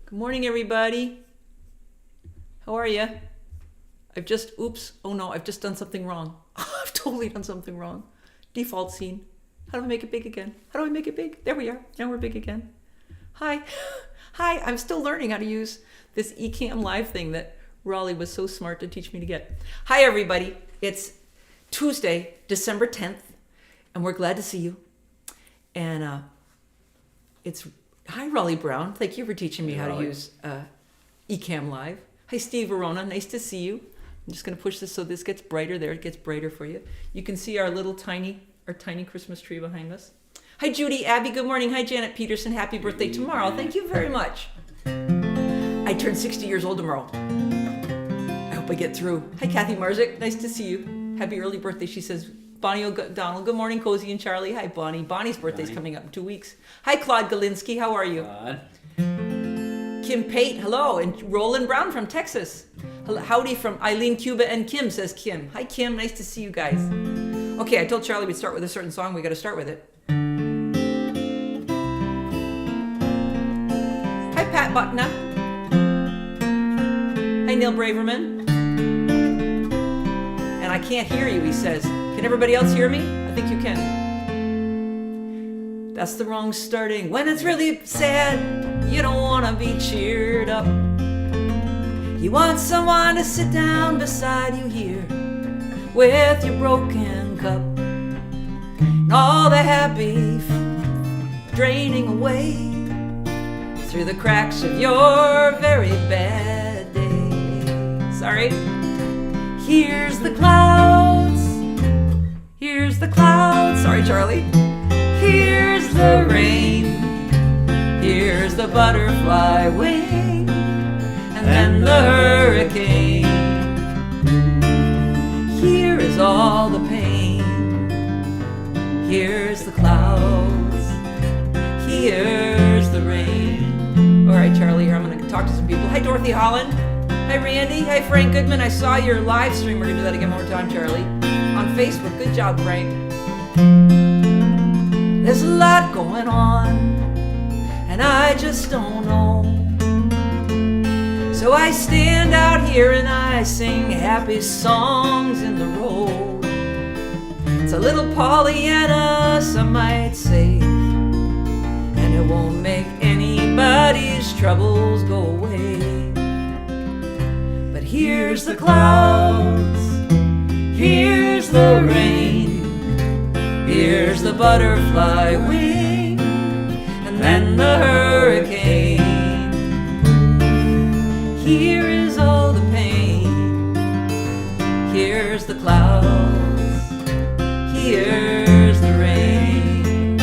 Good morning, everybody. How are you? I've just done something wrong. I've totally done something wrong. Default scene. How do I make it big again? How do I make it big? There we are. Now we're big again. Hi. Hi, I'm still learning how to use this Ecamm Live thing that Raleigh was so smart to teach me to get. Hi, everybody. It's Tuesday, December 10th, and we're glad to see you. And hi, Raleigh Brown. Thank you for teaching me how to use Ecamm Live. Hi, Steve Verona. Nice to see you. I'm just going to push this so this gets brighter. There, it gets brighter for you. You can see our little tiny Christmas tree behind us. Hi, Judy, Abby. Good morning. Hi, Janet Peterson. Happy birthday tomorrow. Thank you very much. I turn 60 years old tomorrow. I hope I get through. Hi, Kathy Marzik. Nice to see you. Happy early birthday. She says, Bonnie O'Donnell. Good morning, Cozy and Charlie. Hi, Bonnie. Bonnie's birthday's coming up in 2 weeks. Hi, Claude Galinsky. How are you? Kim Pate. Hello. And Roland Brown from Texas. Howdy from Eileen, Cuba, and Kim, says Kim. Hi, Kim. Nice to see you guys. Okay, I told Charlie we'd start with a certain song. We got to start with it. Hi, Pat Buckner. Hi, Neil Braverman. And I can't hear you, he says. Can everybody else hear me? I think you can. That's the wrong starting. When it's really sad, you don't want to be cheered up. You want someone to sit down beside you here with your broken cup. And all the happy draining away through the cracks of your very bad day. Sorry. Here's the clouds. Here's the clouds. Sorry, Charlie. Here's the rain. Here's the butterfly wing. And then the hurricane. Here is all the pain. Here's the clouds. Here's the rain. All right, Charlie, here I'm going to talk to some people. Hi, Dorothy Holland. Hi, Randy. Hi, Frank Goodman. I saw your live stream. We're going to do that again one more time, Charlie. On Facebook. Good job, Frank. There's a lot going on, and I just don't know. So I stand out here and I sing happy songs in the road. It's a little Pollyanna, some might say, and it won't make anybody's troubles go away. But here's the clouds, here's the rain, here's the butterfly wing, and then the hurricane. Here is all the pain. Here's the clouds. Here's the rain.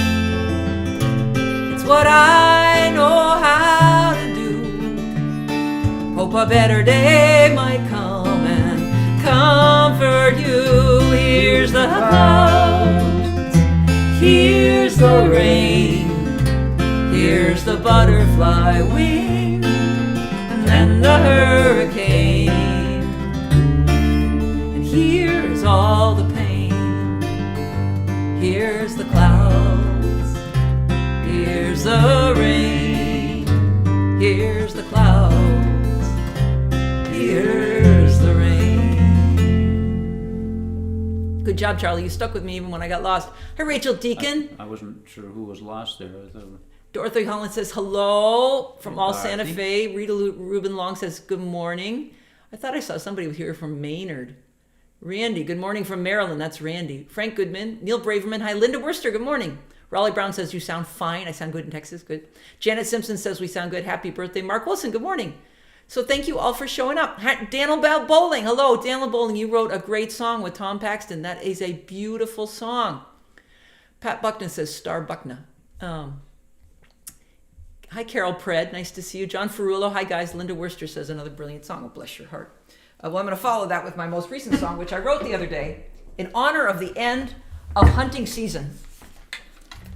It's what I know how to do. Hope a better day might come and comfort you. Here's the clouds. Here's the rain. Here's the butterfly wing. And the hurricane, and here's all the pain. Here's the clouds, here's the rain, here's the clouds, here's the rain. Good job, Charlie. You stuck with me even when I got lost. Hi, Rachel Deacon. I wasn't sure who was lost there. Dorothy Holland says hello from all Santa Fe. Rita Rubin Long says good morning. I thought I saw somebody here from Maynard. Randy, good morning from Maryland. That's Randy. Frank Goodman. Neil Braverman. Hi, Linda Worcester. Good morning. Raleigh Brown says you sound fine. I sound good in Texas. Good. Janet Simpson says we sound good. Happy birthday. Mark Wilson. Good morning. So thank you all for showing up. Daniel Bowling. Hello, Daniel Bowling. You wrote a great song with Tom Paxton. That is a beautiful song. Pat Buckner says Star Buckner. Hi, Carol Pred. Nice to see you. John Ferrulo. Hi, guys. Linda Worcester says another brilliant song. Oh, bless your heart. Well, I'm going to follow that with my most recent song, which I wrote the other day in honor of the end of hunting season.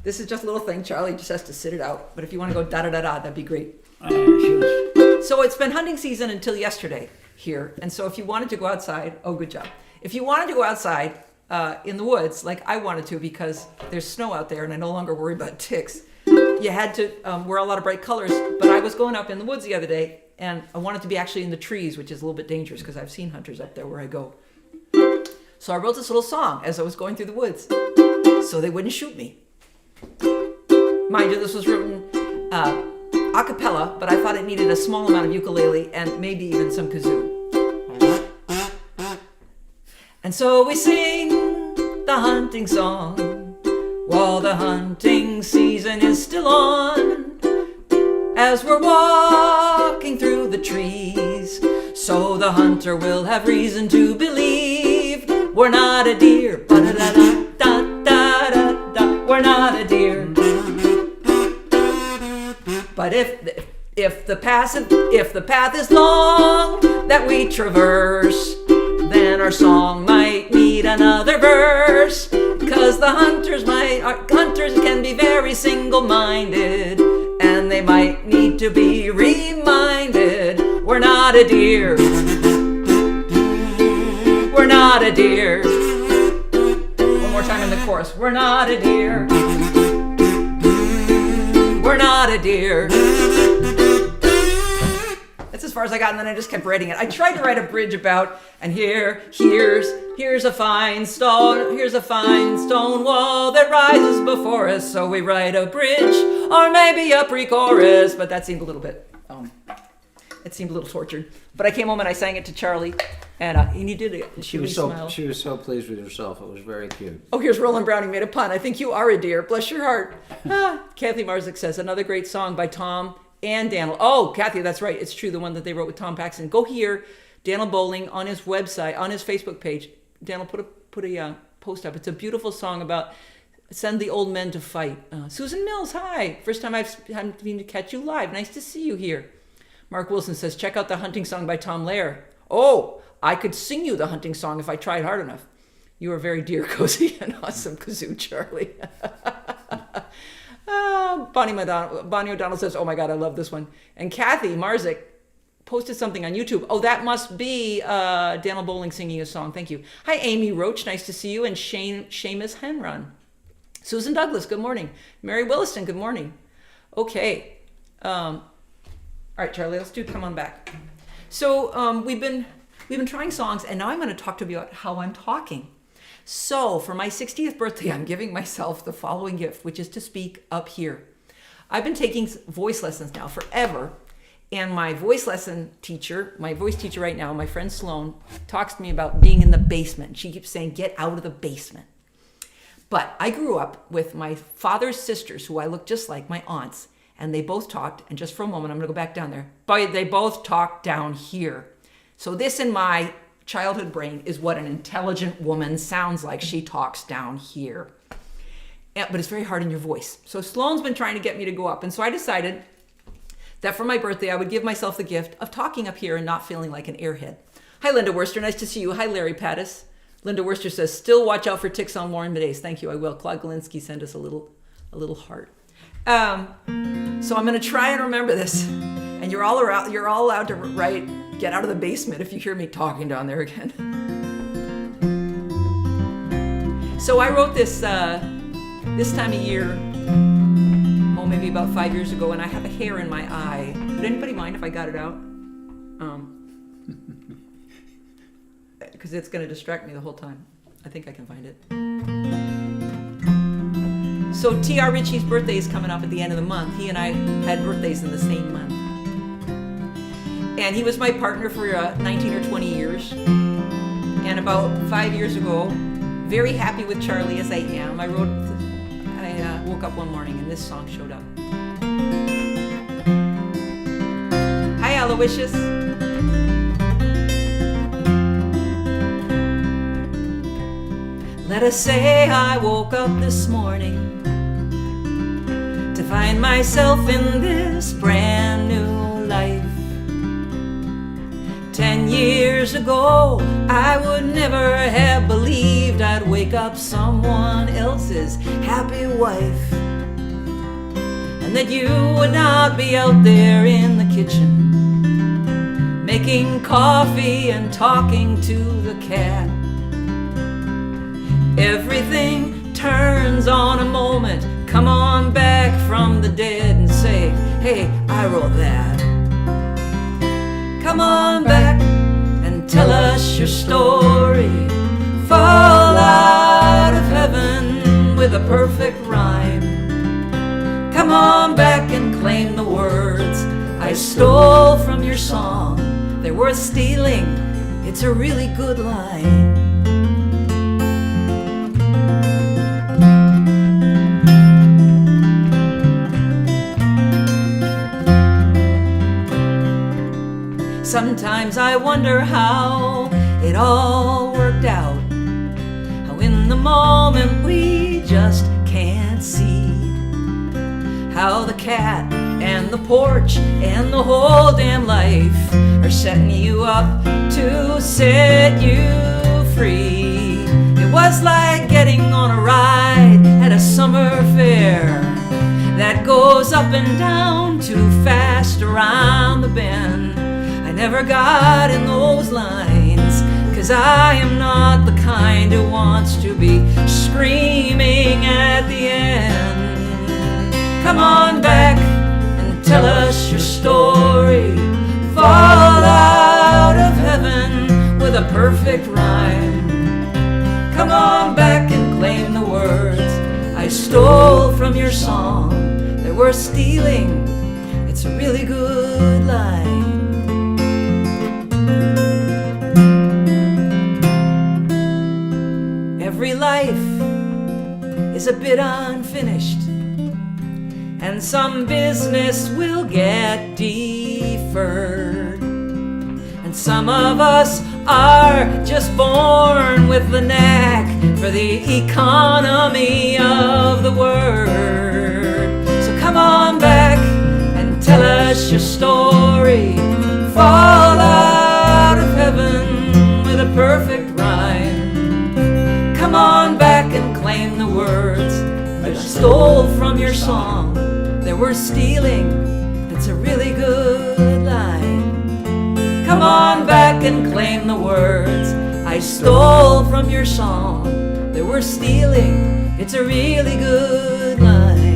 This is just a little thing. Charlie just has to sit it out. But if you want to go da-da-da-da, that'd be great. So it's been hunting season until yesterday here. And so if you wanted to go outside, oh, good job. If you wanted to go outside in the woods, like I wanted to because there's snow out there and I no longer worry about ticks, you had to wear a lot of bright colors, but I I was going up in the woods the other day, and I wanted to be actually in the trees, which is a little bit dangerous because I've seen hunters up there where I go. So I wrote this little song as I was going through the woods, so they wouldn't shoot me. Mind you, this was written a cappella, but I thought it needed a small amount of ukulele and maybe even some kazoo. And so we sing the hunting song while the hunting season is still on, as we're walking through the trees, so the hunter will have reason to believe we're not a deer. Ba-da-da-da-da-da-da. We're not a deer. But if the path is long that we traverse, then our song might need another verse. 'Cause the hunters can be very single-minded, and they might need to be reminded we're not a deer. We're not a deer. One more time in the chorus. We're not a deer. We're not a deer. That's as far as I got, and then I just kept writing it. I tried to write a bridge about, and here's a fine stone wall that rises before us, so we write a bridge, or maybe a pre-chorus, but that seemed a little bit, it seemed a little tortured. But I came home and I sang it to Charlie, and he did it. She was so pleased with herself. It was very cute. Oh, here's Roland Browning made a pun. I think you are a deer. Bless your heart. Kathy Marzik says, another great song by Tom and Daniel. Oh, Kathy, that's right. It's true. The one that they wrote with Tom Paxton. Go hear Daniel Bowling on his website, on his Facebook page. Daniel put a post up. It's a beautiful song about send the old men to fight. Susan Mills, hi. First time I've been to catch you live. Nice to see you here. Mark Wilson says, check out the hunting song by Tom Lehrer. Oh, I could sing you the hunting song if I tried hard enough. You are very deer cozy and awesome kazoo, Charlie. Bonnie O'Donnell says, oh my God, I love this one. And Kathy Marzik posted something on YouTube. Oh, that must be Daniel Bowling singing a song. Thank you. Hi, Amy Roach. Nice to see you. And Seamus Henron. Susan Douglas, good morning. Mary Williston, good morning. Okay. All right, Charlie, let's do Come On Back. So we've been trying songs, and now I'm going to talk to you about how I'm talking. So for my 60th birthday, I'm giving myself the following gift, which is to speak up here. I've been taking voice lessons now forever, and my voice teacher right now, my friend Sloan, talks to me about being in the basement. She keeps saying, get out of the basement. But I grew up with my father's sisters, who I look just like, my aunts, and they both talked, and just for a moment, I'm going to go back down there, but they both talked down here. So this in my childhood brain is what an intelligent woman sounds like. She talks down here. But it's very hard in your voice. So Sloan's been trying to get me to go up. And so I decided that for my birthday, I would give myself the gift of talking up here and not feeling like an airhead. Hi, Linda Worcester. Nice to see you. Hi, Larry Pattis. Linda Worcester says, still watch out for ticks on Lauren Medace. Thank you. I will. Claude Galinsky sent us a little heart. So I'm going to try and remember this. And you're all allowed to write, get out of the basement if you hear me talking down there again. So I wrote this this time of year, maybe about 5 years ago, and I have a hair in my eye. Would anybody mind if I got it out? Because it's going to distract me the whole time. I think I can find it. So T.R. Ritchie's birthday is coming up at the end of the month. He and I had birthdays in the same month. And he was my partner for 19 or 20 years. And about 5 years ago, very happy with Charlie as I am, I woke up one morning and this song showed up. Hi, Aloysius. Let us say I woke up this morning to find myself in this brand new life. 10 years ago, I would never have believed I'd wake up someone else's happy wife, and that you would not be out there in the kitchen making coffee and talking to the cat. Everything turns on a moment. Come on back from the dead and say, Hey, I wrote that. Come on back and tell us your story. Fall out of heaven with a perfect rhyme. Come on back and claim the words I stole from your song. They're worth stealing, it's a really good line. Sometimes I wonder how it all worked out, how in the moment we just can't see, how the cat and the porch and the whole damn life are setting you up to set you free. It was like getting on a ride at a summer fair that goes up and down too fast around the bend. I never got in those lines, 'cause I am not the kind who wants to be screaming at the end. Come on back and tell us your story. Fall out of heaven with a perfect rhyme. Come on back and claim the words I stole from your song. They were stealing, it's a really good line. Every life is a bit unfinished, and some business will get deferred. And some of us are just born with the knack for the economy of the word. So come on back and tell us your story. Fall out of heaven with a perfect rhyme. Come on back and claim the words I stole from your song. They were stealing, it's a really good line. Come on back and claim the words I stole from your song. They were stealing, it's a really good line.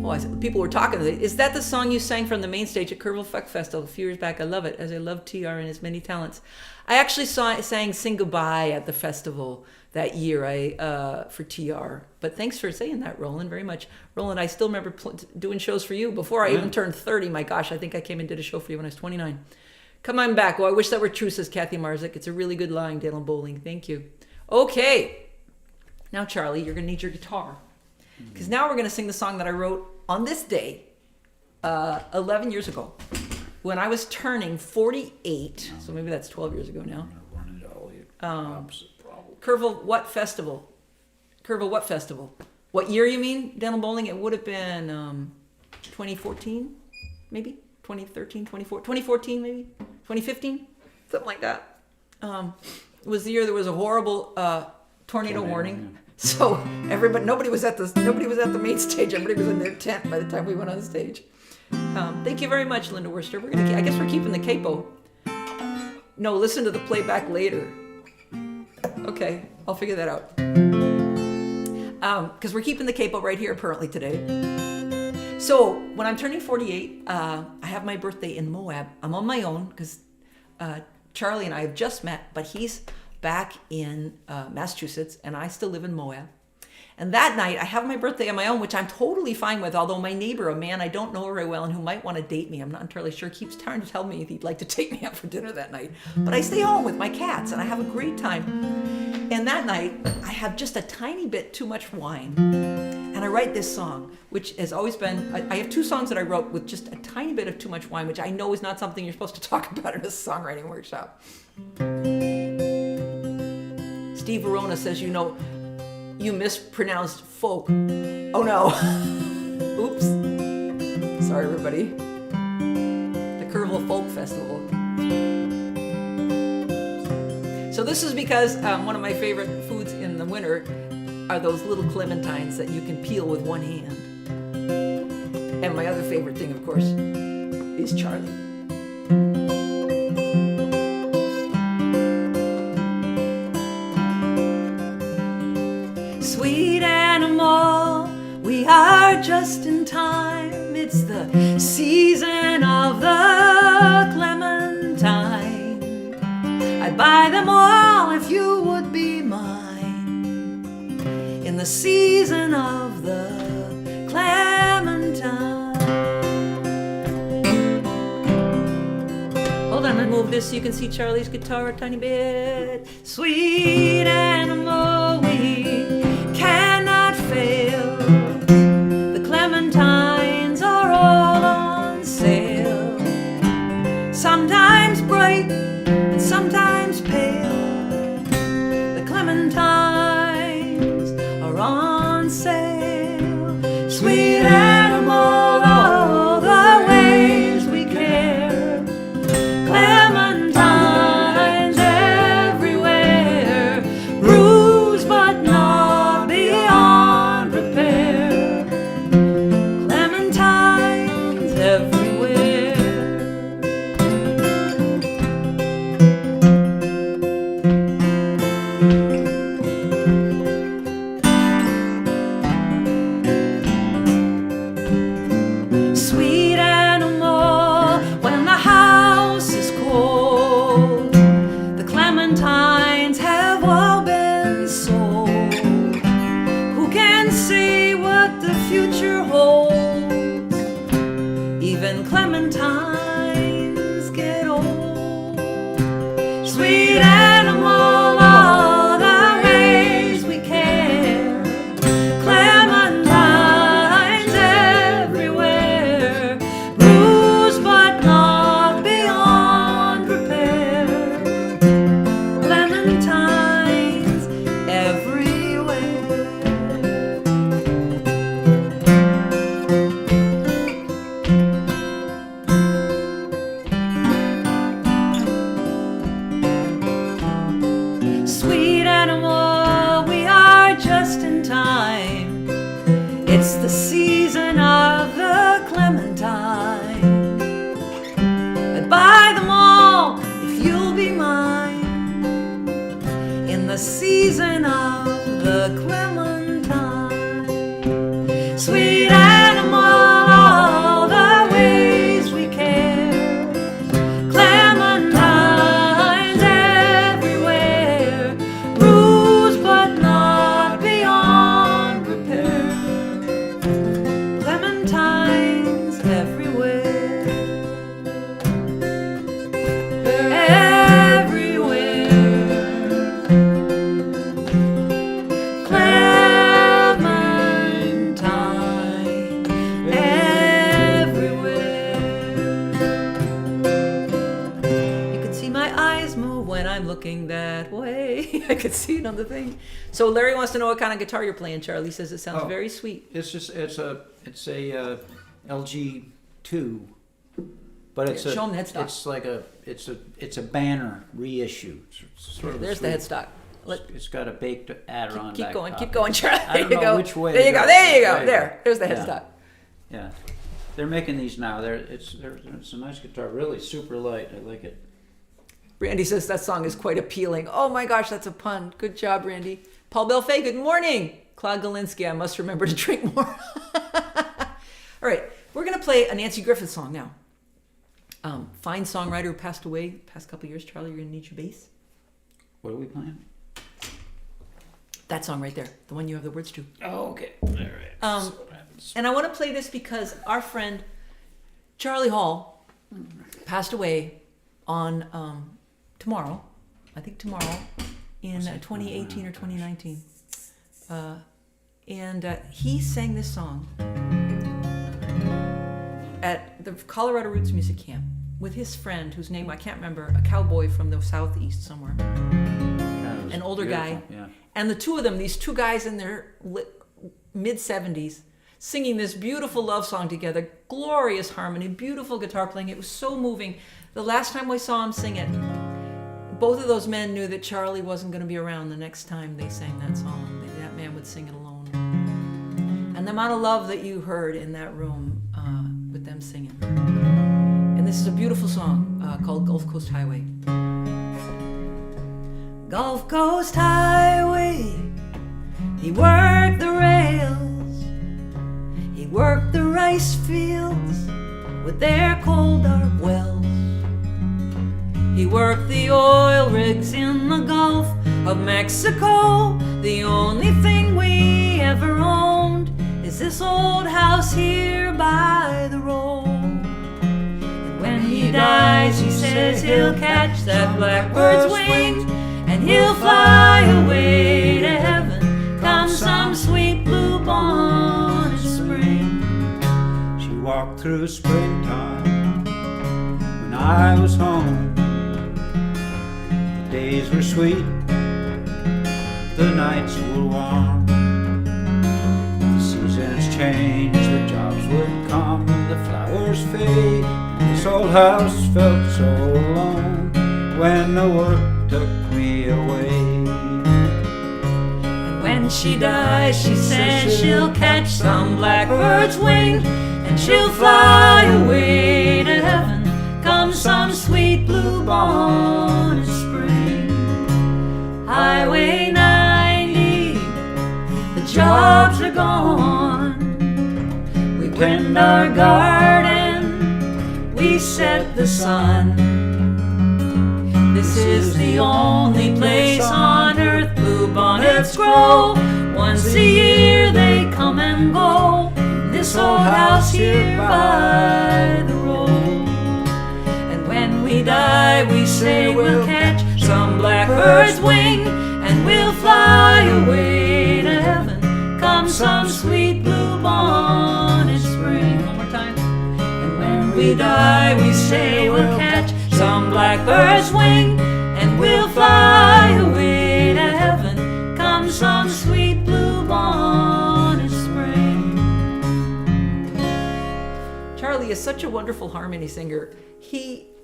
Oh, people were talking. Is that the song you sang from the main stage at Kerrville Folk Festival a few years back? I love it, as I love TR and his many talents. I actually sang Sing Goodbye at the festival that year for TR. But thanks for saying that, Roland, very much. Roland, I still remember doing shows for you before I even turned 30. My gosh, I think I came and did a show for you when I was 29. Come on back. Well, I wish that were true, says Kathy Marzik. It's a really good line, Dale Bowling. Thank you. Okay. Now, Charlie, you're going to need your guitar. Because now we're going to sing the song that I wrote on this day 11 years ago, when I was turning 48, so maybe that's 12 years ago now. Kerrville what festival? Kerrville what festival? What year you mean, Dental Bowling? It would have been 2014, maybe? 2013, 2014 maybe? 2015? Something like that. It was the year there was a horrible tornado warning. Yeah. So nobody was at the main stage. Everybody was in their tent by the time we went on stage. Thank you very much, Linda Worcester. I guess we're keeping the capo. No, listen to the playback later. Okay, I'll figure that out. Because we're keeping the capo right here apparently today. So when I'm turning 48, I have my birthday in Moab. I'm on my own because Charlie and I have just met, but he's back in Massachusetts and I still live in Moab. And that night, I have my birthday on my own, which I'm totally fine with, although my neighbor, a man I don't know very well and who might want to date me, I'm not entirely sure, keeps trying to tell me he'd like to take me out for dinner that night. But I stay home with my cats, and I have a great time. And that night, I have just a tiny bit too much wine. And I write this song, which has always been, I have two songs that I wrote with just a tiny bit of too much wine, which I know is not something you're supposed to talk about in a songwriting workshop. Steve Verona says, you mispronounced folk. Oh no. Oops. Sorry, everybody. The Kerrville Folk Festival. So this is because one of my favorite foods in the winter are those little clementines that you can peel with one hand. And my other favorite thing, of course, is Charlie. Sweet animal, we are just in time. It's the season of the clementine. I'd buy them all if you would be mine. In the season of the clementine. Hold on, I'm gonna move this so you can see Charlie's guitar a tiny bit. Sweet animal, we cannot fail. The clementines are all on sale. Sometimes bright and sometimes pale. The clementines are on sale. Sweet animal, all the ways we care. Clementines everywhere, bruised but not beyond repair. Clementines everywhere. Sweet animal, when the house is cold, the clementines have all been sold. Who can say what the future holds? Even clementines get old. Sweet animal, all the ways we care. Clementines everywhere, bruised but not beyond repair. Clementines everywhere. Sweet animal, we are just in time. It's the season of the clementine. I'd buy them all if you'll be mine. In the season of the clementine. Sweet animal, all the ways we care. Clementines everywhere, bruised but not beyond repair. Clementines everywhere. Everywhere. Clementine everywhere. You can see my eyes move when I'm looking that way. I could see it on the thing. So Larry wants to know what kind of guitar you're playing. Charlie says it sounds Oh. very sweet. It's a LG2, but it's Yeah, a show 'em the headstock. it's like it's a banner reissue. It's sort of There's the headstock. It's got a baked adder on. Keep back going, top. keep going, Charlie. I There don't you know go. which way There you to go. go. There you go. There you There. go. There's the Yeah. headstock. Yeah, they're making these now. It's a nice guitar, really super light. I like it. Randy says that song is quite appealing. Oh my gosh, that's a pun. Good job, Randy. Paul Belfay, good morning. Claude Galinsky, I must remember to drink more. All right, we're going to play a Nancy Griffith song now. Fine songwriter who passed away the past couple of years. Charlie, you're going to need your bass. What are we playing? That song right there, the one you have the words to. Oh, okay. All right. Um, And I want to play this because our friend Charlie Hall passed away on tomorrow. I think tomorrow in 2018 or 2019. And he sang this song at the Colorado Roots Music Camp with his friend, whose name I can't remember, a cowboy from the southeast somewhere, an older guy. Yeah. And the two of them, these two guys in their mid-70s, singing this beautiful love song together, glorious harmony, beautiful guitar playing. It was so moving. The last time we saw him sing it, both of those men knew that Charlie wasn't going to be around the next time they sang that song. That man would sing it alone. And the amount of love that you heard in that room with them singing. And this is a beautiful song called Gulf Coast Highway. Gulf Coast Highway, he worked the rails. He rice fields with their cold dark wells. He worked the oil rigs in the Gulf of Mexico. The only thing we ever owned is this old house here by the road. And when he dies, he says he'll catch that blackbird's wings, and he'll fly away to heaven come some sweet blue bonnet spring. She walked through springtime when I was home. The days were sweet, the nights were warm. The seasons changed, the jobs would come, the flowers fade. This old house felt so alone when the work took me away. And when she dies, she says she'll catch some blackbird's wing, and she'll fly away to heaven come some sweet blue bonnet spring. Highway 90, the jobs are gone. We tend our garden, we set the sun. This is the only place on earth blue bonnets grow. Once a year they come and go. This old house here by the road. And when we die, we say we'll catch some blackbird's wing, and we'll fly away to heaven come some sweet blue bonnet spring. One more time. And when we die, we say we'll catch some blackbird's wing, and we'll fly away to heaven come some sweet blue bonnet spring. Charlie is such a wonderful harmony singer.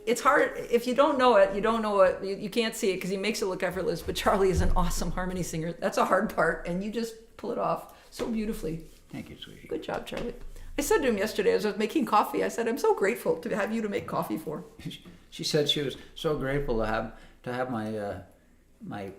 It's hard, if you don't know it, you can't see it because he makes it look effortless, but Charlie is an awesome harmony singer. That's a hard part, and you just pull it off so beautifully. Thank you, sweetie. Good job, Charlie. I said to him yesterday as I was making coffee, I said, I'm so grateful to have you to make coffee for. She said she was so grateful to have my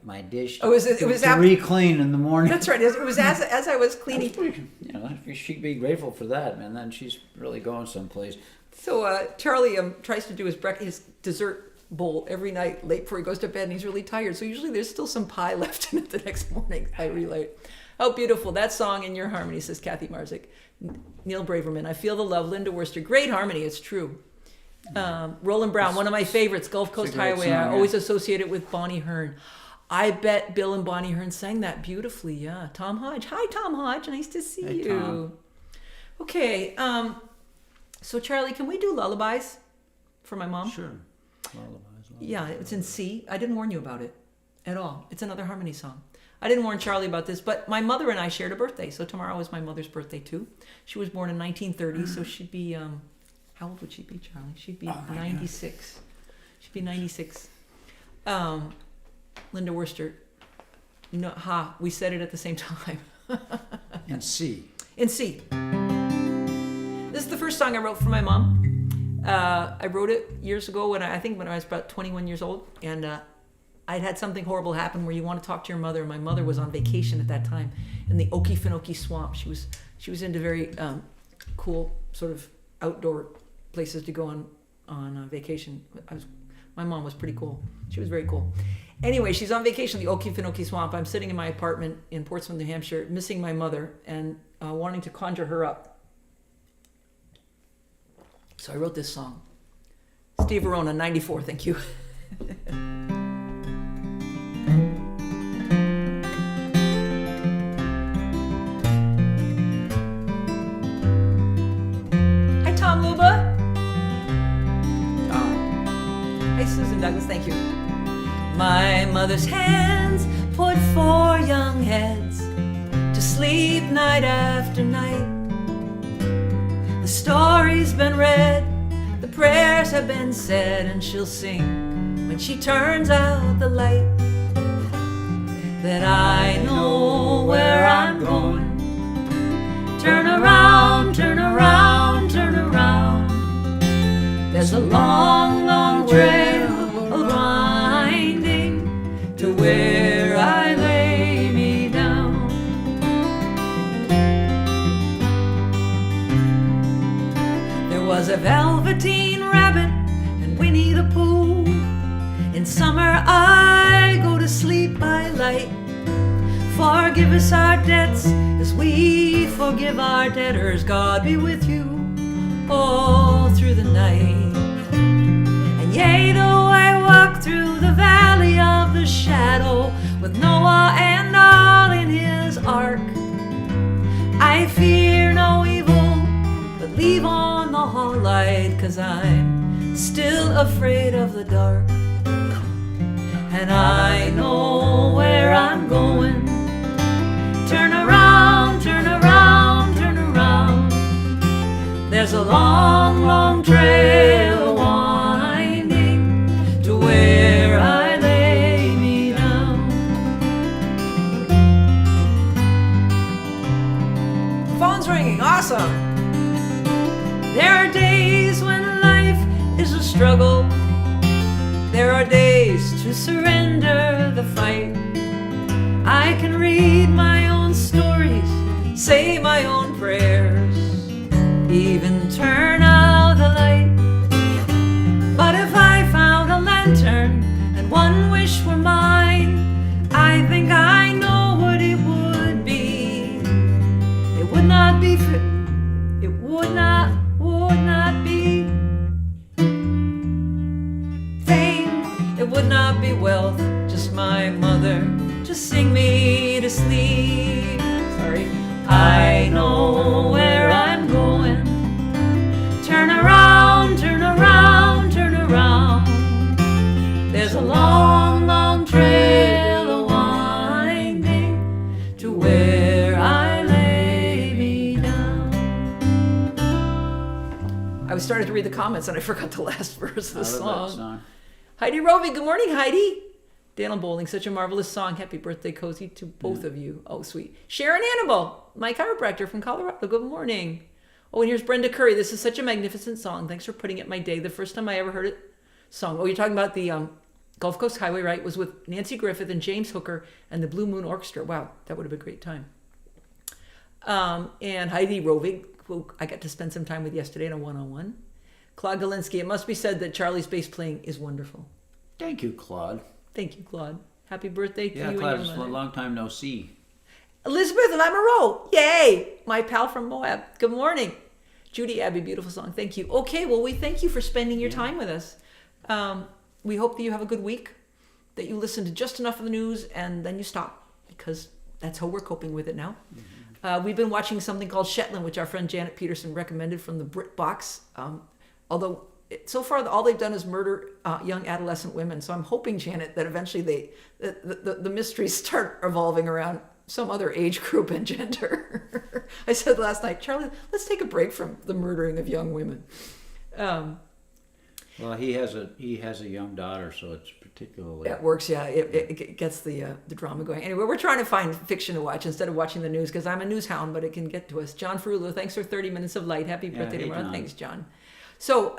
my dish Oh, it was to re-clean in the morning. That's right. It was as I was cleaning. You know, if she'd be grateful for that, man, then she's really going someplace. So Charlie tries to do his dessert bowl every night late before he goes to bed, and he's really tired. So usually there's still some pie left in it the next morning. I relate. Oh, beautiful. That song in your harmony, says Kathy Marzik. Neil Braverman, I feel the love. Linda Worcester, great harmony. It's true. Roland Brown, one of my favorites, Gulf Coast Highway. I always associate it with Bonnie Hearn. I bet Bill and Bonnie Hearn sang that beautifully. Yeah. Tom Hodge. Hi, Tom Hodge. Nice to see you. Tom. Okay. So Charlie, can we do lullabies for my mom? Sure. Yeah, it's in C. I didn't warn you about it at all. It's another harmony song. I didn't warn Charlie about this, but my mother and I shared a birthday. So tomorrow is my mother's birthday too. She was born in 1930, so she'd be, how old would she be, Charlie? She'd be 96. God. She'd be 96. Linda Worcester, we said it at the same time. In C. In C. This is the first song I wrote for my mom. I wrote it years ago when I was about 21 years old, and I'd had something horrible happen where you want to talk to your mother. My mother was on vacation at that time in the Okefenokee Swamp. She was into very cool sort of outdoor places to go on vacation. My mom was pretty cool. She was very cool. Anyway, she's on vacation in the Okefenokee Swamp. I'm sitting in my apartment in Portsmouth, New Hampshire, missing my mother and wanting to conjure her up. So I wrote this song. Steve Verona, 94, thank you. Hi, Tom Luba. Hi, Susan Douglas, thank you. My mother's hands put 4 young heads to sleep night after night. The story's been read, the prayers have been said, and she'll sing when she turns out the light. That I know where I'm going. Turn around, turn around, turn around. There's a long, long trail winding to where I lay me down. a Velveteen Rabbit and Winnie the Pooh. In summer I go to sleep by light. Forgive us our debts as we forgive our debtors. God be with you all through the night. And yea, though I walk through the valley of the shadow with Noah and all in his ark, I fear no evil, but leave on the hall light, 'cause I'm still afraid of the dark. And I know where I'm going. Turn around, turn around, turn around. There's a long, long trail winding to where I lay me down. Phone's ringing, awesome. There are days when life is a struggle. There are days to surrender the fight. I can read my own stories, say my own prayers, even turn out the light. But if I found a lantern and one wish were mine, I think I know what it would be. It would not be it would not be fame, it would not be wealth, just my mother to sing me to sleep. Sorry. I know where I'm going. Turn around, turn around, turn around. There's a long, long trail winding to where I lay me down. I was starting to read the comments and I forgot the last verse of the song. Heidi Rovey, good morning, Heidi. Daniel Bowling, such a marvelous song. Happy birthday, Cozy, to both of you. Oh, sweet. Sharon Annabelle, my chiropractor from Colorado. Good morning. Oh, and here's Brenda Curry. This is such a magnificent song. Thanks for putting it in my day. The first time I ever heard it sung. Oh, you're talking about the Gulf Coast Highway, right? It was with Nancy Griffith and James Hooker and the Blue Moon Orchestra. Wow, that would have been a great time. And Heidi Rovig, who I got to spend some time with yesterday in a one-on-one. Claude Galinsky, it must be said that Charlie's bass playing is wonderful. Thank you, Claude. Thank you, Claude. Happy birthday to you Claude, and your it's a mother. long time no see. Elizabeth Lamoureux, yay! My pal from Moab. Good morning. Judy Abbey, beautiful song. Thank you. Okay, well, we thank you for spending your time with us. We hope that you have a good week, that you listen to just enough of the news and then you stop, because that's how we're coping with it now. We've been watching something called Shetland, which our friend Janet Peterson recommended from the BritBox. Although so far all they've done is murder young adolescent women. So I'm hoping, Janet, that eventually the mysteries start revolving around some other age group and gender. I said last night, Charlie, let's take a break from the murdering of young women. Well, he has a young daughter, so it's particularly... It works, yeah. It gets the drama going. Anyway, we're trying to find fiction to watch instead of watching the news, because I'm a news hound, but it can get to us. John Ferrulo, thanks for 30 minutes of light. Happy birthday tomorrow. John. Thanks, John. So,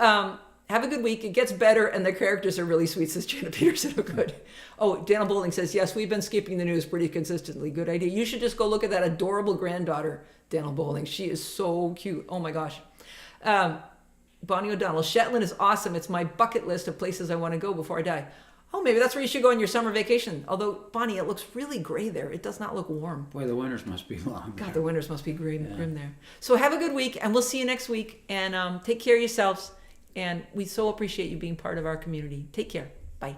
have a good week. It gets better, and the characters are really sweet, says Janet Peterson. Oh, good. Oh, Daniel Bowling says, yes, we've been skipping the news pretty consistently. Good idea. You should just go look at that adorable granddaughter, Daniel Bowling. She is so cute. Oh, my gosh. Bonnie O'Donnell, Shetland is awesome. It's my bucket list of places I want to go before I die. Oh, maybe that's where you should go on your summer vacation. Although, Bonnie, it looks really gray there. It does not look warm. Boy, the winters must be long. God, the winters must be grim there. So have a good week, and we'll see you next week. And take care of yourselves. And we so appreciate you being part of our community. Take care. Bye.